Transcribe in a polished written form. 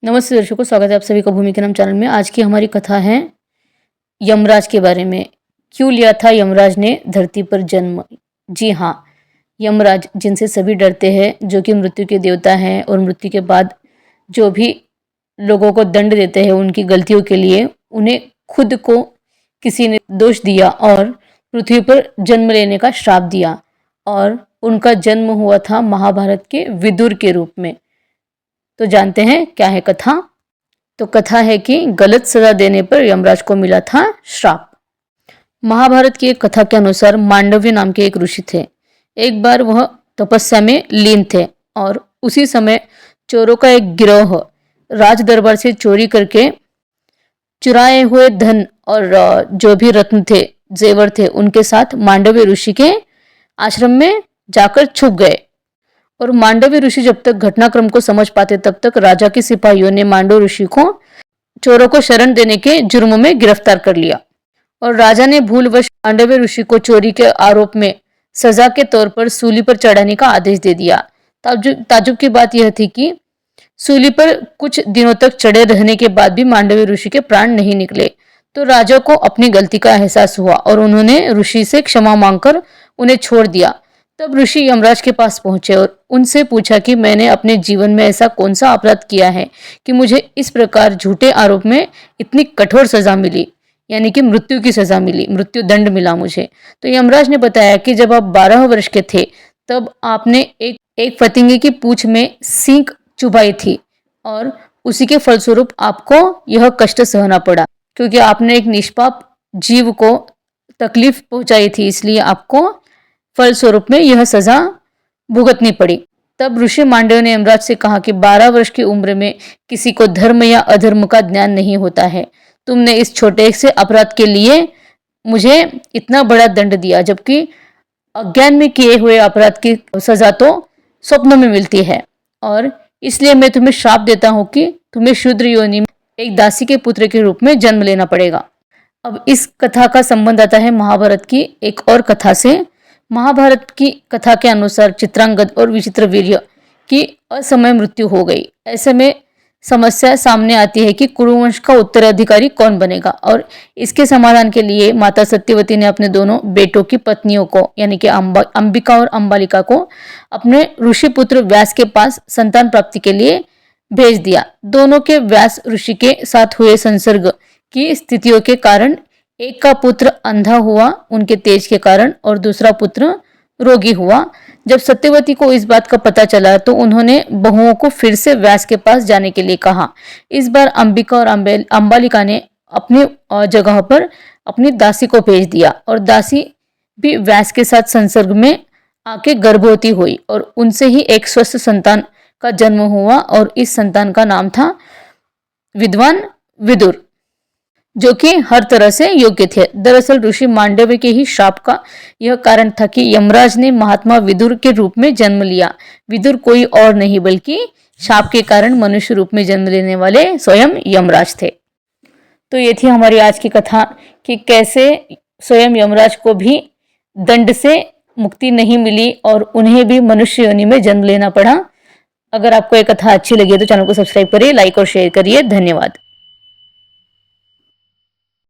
नमस्ते दर्शकों, स्वागत है आप सभी का भूमि के नाम चैनल में। आज की हमारी कथा है यमराज के बारे में। क्यों लिया था यमराज ने धरती पर जन्म? जी हाँ, यमराज जिनसे सभी डरते हैं, जो कि मृत्यु के देवता हैं और मृत्यु के बाद जो भी लोगों को दंड देते हैं उनकी गलतियों के लिए, उन्हें खुद को किसी ने दोष दिया और पृथ्वी पर जन्म लेने का श्राप दिया। और उनका जन्म हुआ था महाभारत के विदुर के रूप में। तो जानते हैं क्या है कथा। तो कथा है कि गलत सजा देने पर यमराज को मिला था श्राप। महाभारत की एक कथा के अनुसार मांडव्य नाम के एक ऋषि थे। एक बार वह तपस्या में लीन थे और उसी समय चोरों का एक गिरोह राज दरबार से चोरी करके चुराए हुए धन और जो भी रत्न थे, जेवर थे, उनके साथ मांडव्य ऋषि के आश्रम में जाकर छुप गए। और मांडव्य ऋषि जब तक घटनाक्रम को समझ पाते तब तक राजा के सिपाहियों ने मांडव ऋषि को चोरों को शरण देने के जुर्म में गिरफ्तार कर लिया। और राजा ने भूलवश मांडव्य ऋषि को चोरी के आरोप में सजा के तौर पर सूली पर चढ़ाने का आदेश दे दिया। ताजुब की बात यह थी कि सूली पर कुछ दिनों तक चढ़े रहने के बाद भी मांडव्य ऋषि के प्राण नहीं निकले। तो राजा को अपनी गलती का एहसास हुआ और उन्होंने ऋषि से क्षमा मांगकर उन्हें छोड़ दिया। तब ऋषि यमराज के पास पहुंचे और उनसे पूछा कि मैंने अपने जीवन में ऐसा कौन सा अपराध किया है कि मुझे इस प्रकार झूठे आरोप में इतनी कठोर सजा मिली, यानी कि मृत्यु की सजा मिली, मृत्यु दंड मिला मुझे। तो यमराज ने बताया कि जब आप 12 वर्ष के थे तब आपने एक फतिंगे की पूंछ में सींग चुभाई थी और उसी के फलस्वरूप आपको यह कष्ट सहना पड़ा, क्योंकि आपने एक निष्पाप जीव को तकलीफ पहुंचाई थी, इसलिए आपको फलस्वरूप में यह सजा भुगतनी पड़ी। तब ऋषि मांडव ने यमराज से कहा कि 12 वर्ष की उम्र में किसी को धर्म या अधर्म का ज्ञान नहीं होता है। तुमने इस छोटे से अपराध के लिए मुझे इतना बड़ा दंड दिया, जबकि अज्ञान में किए हुए अपराध की सजा तो स्वप्न में मिलती है। और इसलिए मैं तुम्हें श्राप देता हूँ कि तुम्हें शूद्र योनि में एक दासी के पुत्र के रूप में जन्म लेना पड़ेगा। अब इस कथा का संबंध आता है महाभारत की एक और कथा से। महाभारत की कथा के अनुसार चित्रांगद और विचित्रवीर्य की असमय मृत्यु हो गई। ऐसे में समस्या सामने आती है कि कुरुवंश का उत्तराधिकारी कौन बनेगा। और इसके समाधान के लिए माता सत्यवती ने अपने दोनों बेटों की पत्नियों को, यानी कि अंबिका और अंबालिका को अपने ऋषि पुत्र व्यास के पास संतान प्राप्ति के लिए भेज दिया। दोनों के व्यास ऋषि के साथ हुए संसर्ग की स्थितियों के कारण एक का पुत्र अंधा हुआ उनके तेज के कारण और दूसरा पुत्र रोगी हुआ। जब सत्यवती को इस बात का पता चला तो उन्होंने बहुओं को फिर से व्यास के पास जाने के लिए कहा। इस बार अंबिका और अंबालिका ने अपनी जगह पर अपनी दासी को भेज दिया और दासी भी व्यास के साथ संसर्ग में आके गर्भवती हुई और उनसे ही एक स्वस्थ संतान का जन्म हुआ और इस संतान का नाम था विद्वान विदुर, जो कि हर तरह से योग्य थे। दरअसल ऋषि मांडव्य के ही श्राप का यह कारण था कि यमराज ने महात्मा विदुर के रूप में जन्म लिया। विदुर कोई और नहीं बल्कि श्राप के कारण मनुष्य रूप में जन्म लेने वाले स्वयं यमराज थे। तो ये थी हमारी आज की कथा कि कैसे स्वयं यमराज को भी दंड से मुक्ति नहीं मिली और उन्हें भी मनुष्य योनि में जन्म लेना पड़ा। अगर आपको ये कथा अच्छी लगी है तो चैनल को सब्सक्राइब करिए, लाइक और शेयर करिए। धन्यवाद।